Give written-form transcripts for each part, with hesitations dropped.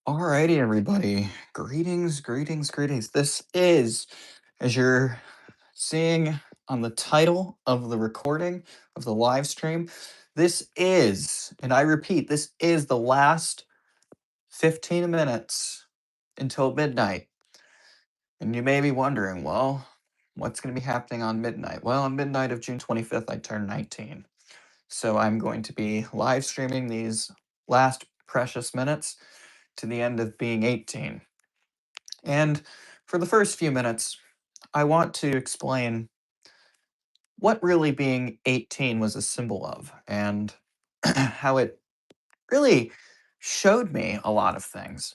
Alrighty, everybody. Greetings, greetings, greetings. This is, as you're seeing on the title of the recording of the live stream, this is, and I repeat, this is the last 15 minutes until midnight. And you may be wondering, well, what's going to be happening on midnight? Well, on midnight of June 25th, I turned 19. So I'm going to be live streaming these last precious minutes to the end of being 18. And for the first few minutes, I want to explain what really being 18 was a symbol of and how it really showed me a lot of things.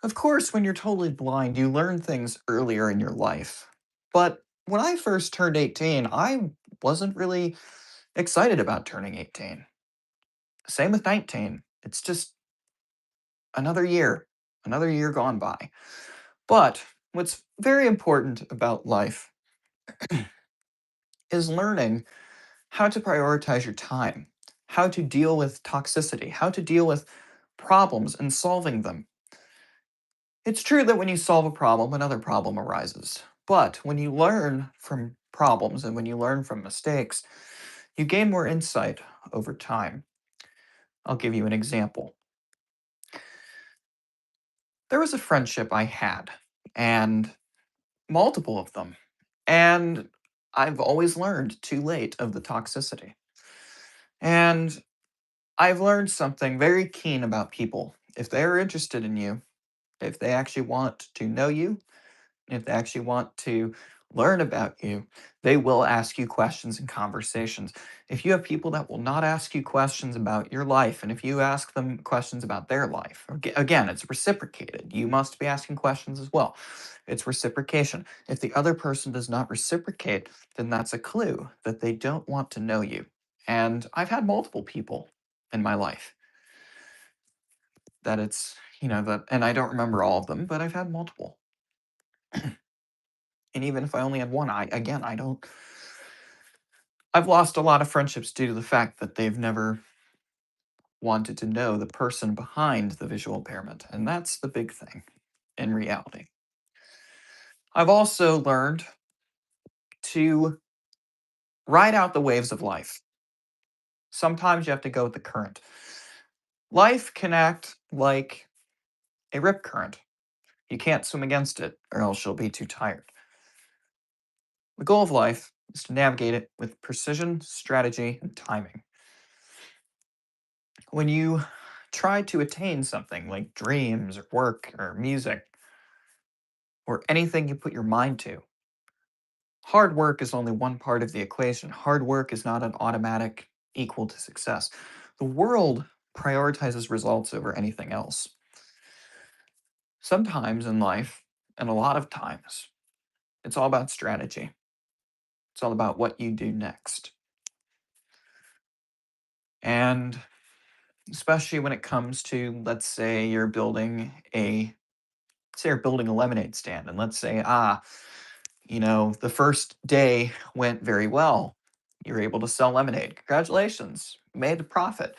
Of course, when you're totally blind, you learn things earlier in your life. But when I first turned 18, I wasn't really excited about turning 18. Same with 19. It's just another year gone by. But what's very important about life is learning how to prioritize your time, how to deal with toxicity, how to deal with problems and solving them. It's true that when you solve a problem, another problem arises. But when you learn from problems and when you learn from mistakes, you gain more insight over time. I'll give you an example. There was a friendship I had, and multiple of them. And I've always learned too late of the toxicity. And I've learned something very keen about people. If they're interested in you, if they actually want to know you, if they actually want to learn about you, they will ask you questions and conversations. If you have people that will not ask you questions about your life, and if you ask them questions about their life, again, it's reciprocated. You must be asking questions as well. It's reciprocation. If the other person does not reciprocate, then that's a clue that they don't want to know you. And I've had multiple people in my life that that, and I don't remember all of them, but I've had multiple. And even if I only had one, I don't. I've lost a lot of friendships due to the fact that they've never wanted to know the person behind the visual impairment. And that's the big thing in reality. I've also learned to ride out the waves of life. Sometimes you have to go with the current. Life can act like a rip current. You can't swim against it, or else you'll be too tired. The goal of life is to navigate it with precision, strategy, and timing. When you try to attain something like dreams or work or music or anything you put your mind to, hard work is only one part of the equation. Hard work is not an automatic equal to success. The world prioritizes results over anything else. Sometimes in life, and a lot of times, it's all about strategy. It's all about what you do next. And especially when it comes to, let's say you're building a lemonade stand, and let's say, the first day went very well. You're able to sell lemonade. Congratulations, made a profit.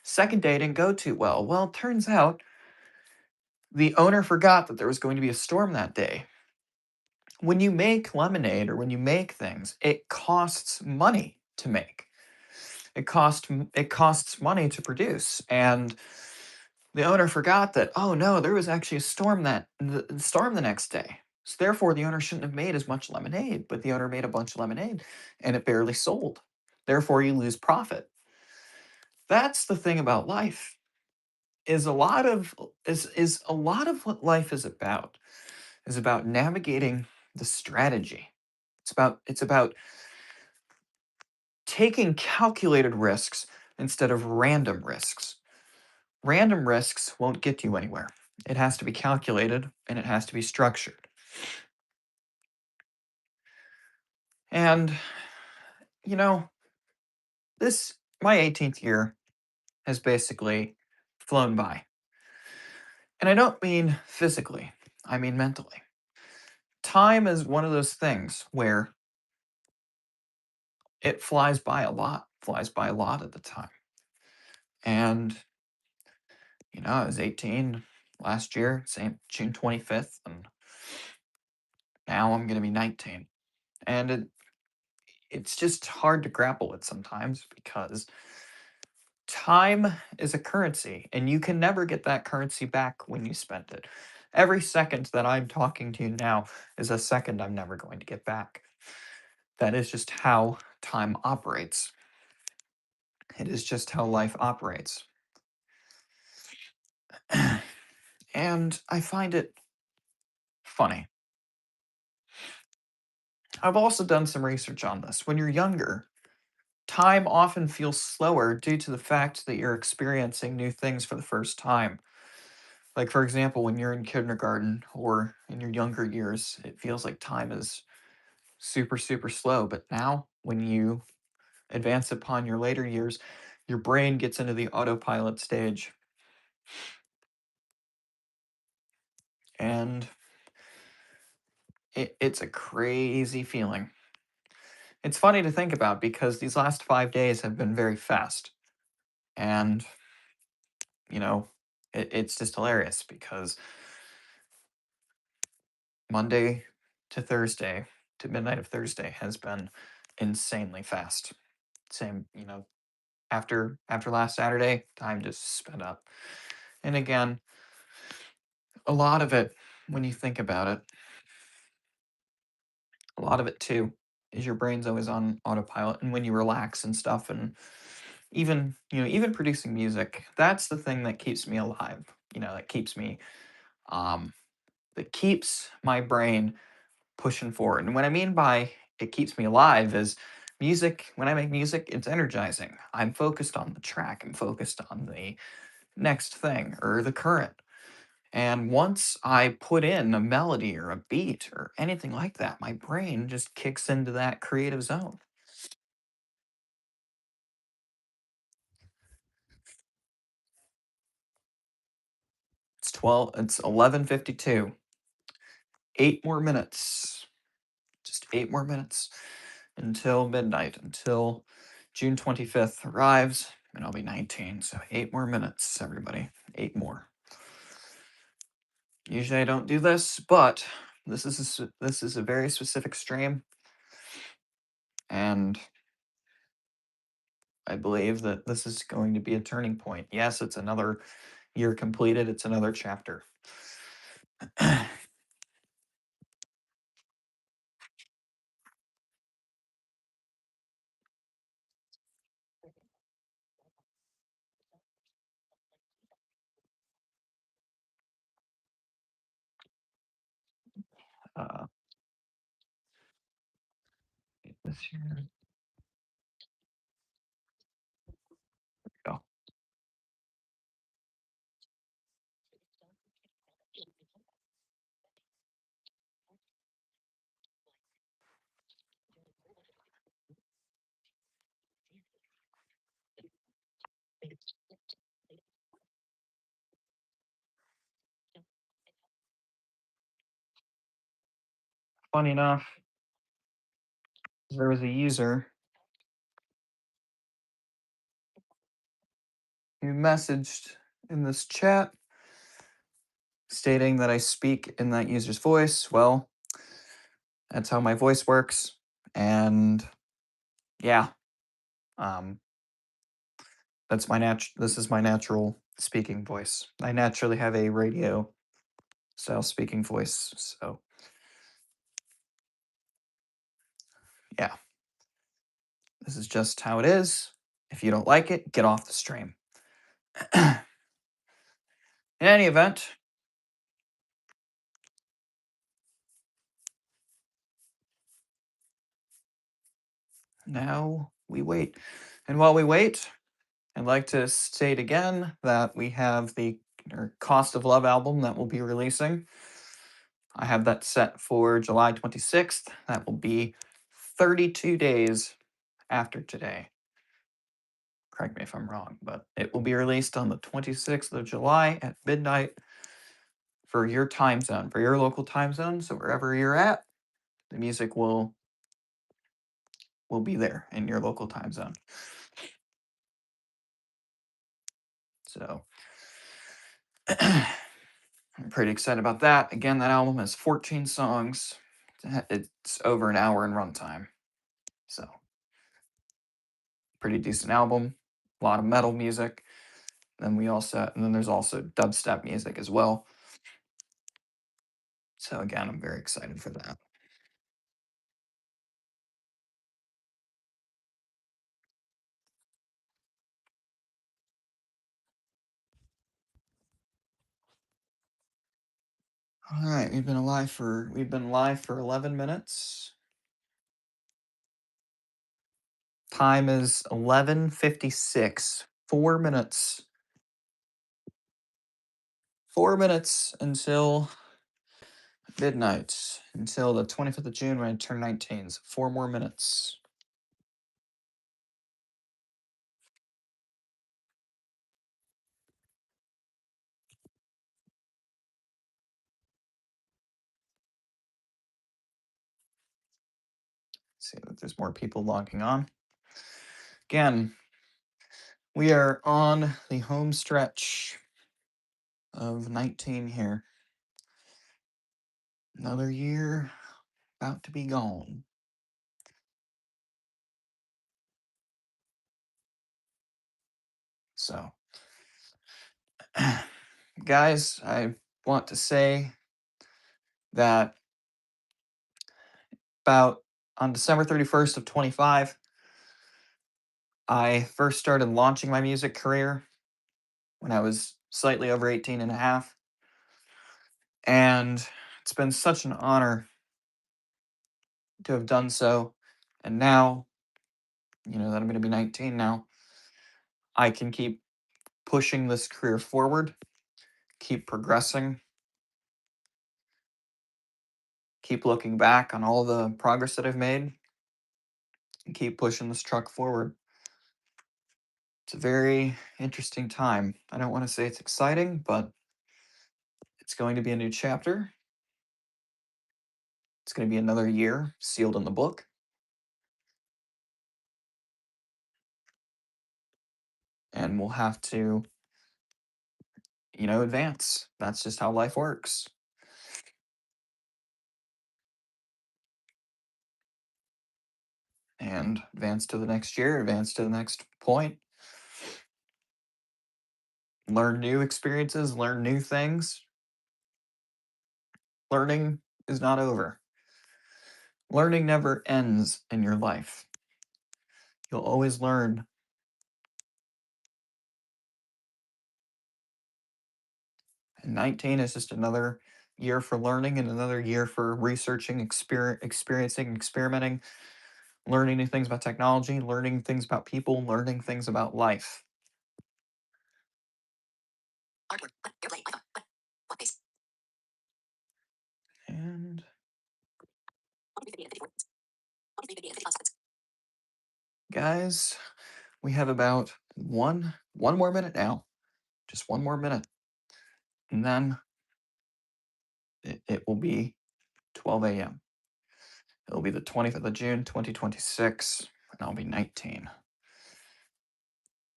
Second day didn't go too well. Well, it turns out the owner forgot that there was going to be a storm that day. When you make lemonade or when you make things, it costs money to make. It costs money to produce, and the owner forgot that, oh no, there was actually a storm the next day. So therefore, the owner shouldn't have made as much lemonade, but the owner made a bunch of lemonade and it barely sold. Therefore, you lose profit. That's the thing about life. Is a lot of what life is about navigating the strategy. It's about taking calculated risks instead of random risks. Random risks won't get you anywhere. It has to be calculated and it has to be structured. And, you know, my 18th year has basically flown by. And I don't mean physically, I mean mentally. Time is one of those things where it flies by a lot at the time. And, I was 18 last year, same June 25th, and now I'm gonna be 19. And it's just hard to grapple with sometimes because time is a currency and you can never get that currency back when you spend it. Every second that I'm talking to you now is a second I'm never going to get back. That is just how time operates. It is just how life operates. And I find it funny. I've also done some research on this. When you're younger, time often feels slower due to the fact that you're experiencing new things for the first time. Like, for example, when you're in kindergarten or in your younger years, it feels like time is super, super slow. But now, when you advance upon your later years, your brain gets into the autopilot stage. And it's a crazy feeling. It's funny to think about because these last 5 days have been very fast. And, you know, it's just hilarious because Monday to Thursday to midnight of Thursday has been insanely fast. Same, after last Saturday, time just sped up. And again, a lot of it, when you think about it, a lot of it too is your brain's always on autopilot. And when you relax and stuff, and even producing music, that's the thing that keeps me alive. That keeps me, um, that keeps my brain pushing forward. And what I mean by it keeps me alive is music. When I make music, it's energizing. I'm focused on the track. I'm focused on the next thing or the current. And once I put in a melody or a beat or anything like that, my brain just kicks into that creative zone. It's 11:52. 8 more minutes. Just 8 more minutes until midnight, until June 25th arrives, and I'll be 19. So 8 more minutes, everybody. 8 more. Usually I don't do this, but this is a very specific stream, and I believe that this is going to be a turning point. Yes, it's another year completed. It's another chapter. uh, this year. Go. Funny enough, there was a user who messaged in this chat stating that I speak in that user's voice. Well, that's how my voice works. And yeah, um, this is my natural speaking voice. I naturally have a radio style speaking voice. So yeah, this is just how it is. If you don't like it, get off the stream. In any event, now we wait. And while we wait, I'd like to state again that we have the Cost of Love album that we'll be releasing. I have that set for July 26th. That will be 32 days after today. Correct me if I'm wrong, but it will be released on the 26th of July at midnight for your time zone, for your local time zone. So wherever you're at, the music will be there in your local time zone. So I'm pretty excited about that. Again, that album has 14 songs. It's over an hour in runtime. So, pretty decent album. A lot of metal music. And then there's also dubstep music as well. So again, I'm very excited for that. All right, we've been live for 11 minutes. Time is 11:56. 4 minutes. 4 minutes until midnight, until the 25th of June when I turn 19. So 4 more minutes. See that there's more people logging on. Again, we are on the home stretch of 19 here. Another year about to be gone. So, guys, I want to say that about on December 31st of 25, I first started launching my music career when I was slightly over 18 and a half. And it's been such an honor to have done so. And now, that I'm going to be 19 now, I can keep pushing this career forward, keep progressing, keep looking back on all the progress that I've made, and keep pushing this truck forward. It's a very interesting time. I don't want to say it's exciting, but it's going to be a new chapter. It's going to be another year sealed in the book. And we'll have to, advance. That's just how life works. And advance to the next year, advance to the next point. Learn new experiences, learn new things. Learning is not over. Learning never ends in your life. You'll always learn. And 19 is just another year for learning and another year for researching, experiencing, experimenting, learning new things about technology, learning things about people, learning things about life. And guys, we have about one more minute now. Just one more minute. And then it will be 12 a.m. It'll be the 25th of June, 2026, and I'll be 19.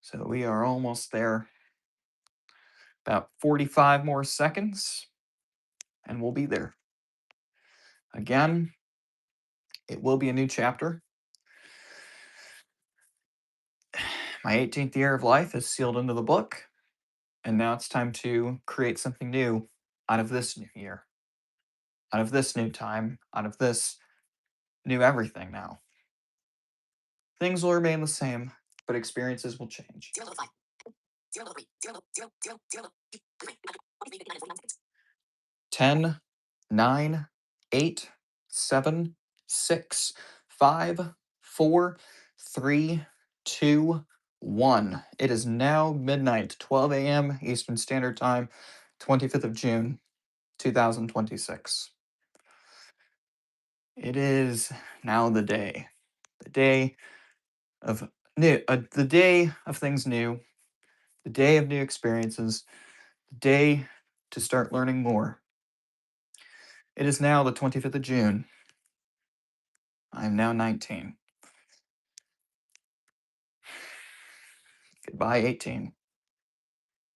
So we are almost there. About 45 more seconds, and we'll be there. Again, it will be a new chapter. My 18th year of life is sealed into the book, and now it's time to create something new out of this new year, out of this new time, out of this new everything now. Things will remain the same, but experiences will change. 10, 9, 8, 7, 6, 5, 4, 3, 2, 1. It is now midnight, 12 a.m. Eastern Standard Time, 25th of June, 2026. It is now the day of the day of things new, the day of new experiences, the day to start learning more. It is now the 25th of June. I am now 19. Goodbye, 18.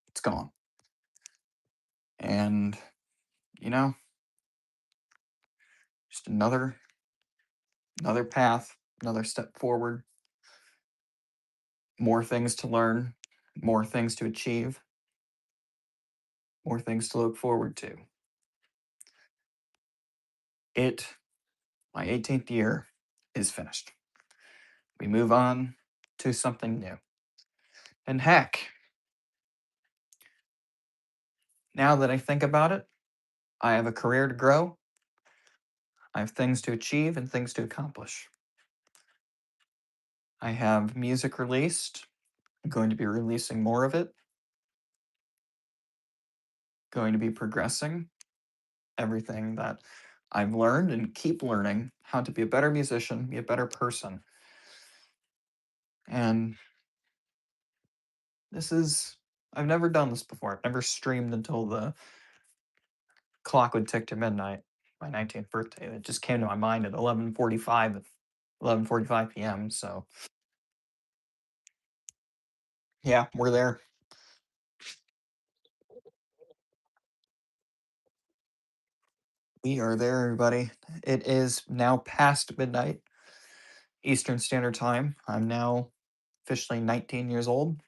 It's gone. And, you know, just another path, another step forward, more things to learn, more things to achieve, more things to look forward to. It, my 18th year, is finished. We move on to something new. And heck, now that I think about it, I have a career to grow, I have things to achieve and things to accomplish. I have music released. I'm going to be releasing more of it, going to be progressing everything that I've learned and keep learning how to be a better musician, be a better person. And this is, I've never done this before. I've never streamed until the clock would tick to midnight, my 19th birthday. It just came to my mind at 11:45 p.m. So, yeah, we're there. We are there, everybody. It is now past midnight Eastern Standard Time. I'm now officially 19 years old.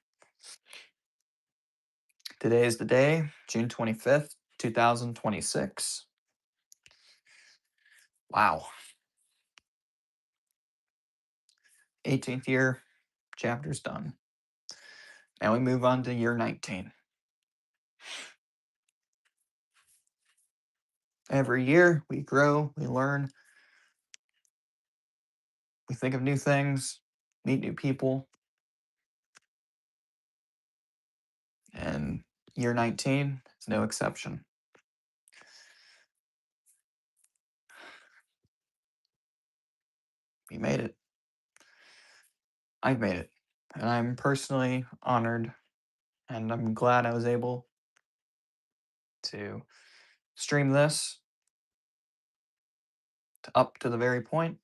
Today is the day, June 25th, 2026. Wow. 18th year, chapter's done. Now we move on to year 19. Every year we grow, we learn, we think of new things, meet new people, and year 19 is no exception. We made it. I've made it. And I'm personally honored and I'm glad I was able to stream this to up to the very point.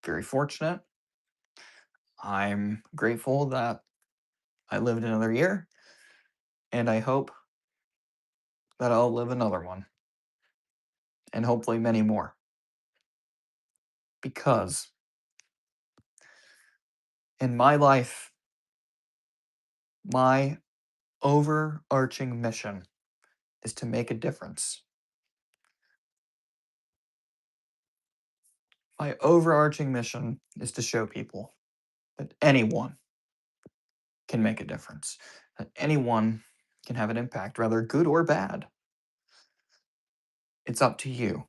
Very fortunate. I'm grateful that I lived another year, and I hope that I'll live another one, and hopefully many more. Because in my life, my overarching mission is to make a difference. My overarching mission is to show people that anyone can make a difference, that anyone can have an impact, whether good or bad. It's up to you.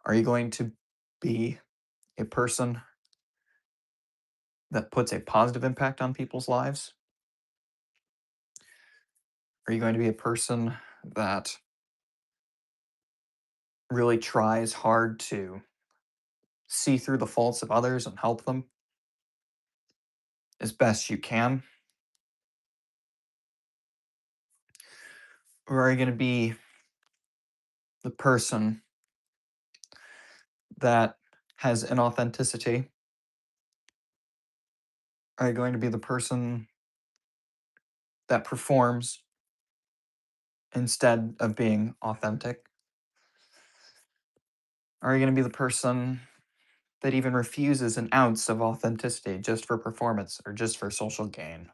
Are you going to be a person that puts a positive impact on people's lives? Are you going to be a person that really tries hard to see through the faults of others and help them as best you can? Or are you going to be the person that has an authenticity? Are you going to be the person that performs instead of being authentic? Are you going to be the person that even refuses an ounce of authenticity just for performance or just for social gain?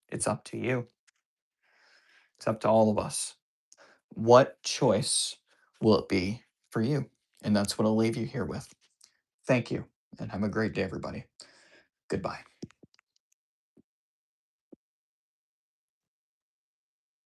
It's up to you. It's up to all of us. What choice will it be for you? And that's what I'll leave you here with. Thank you, and have a great day, everybody. Goodbye.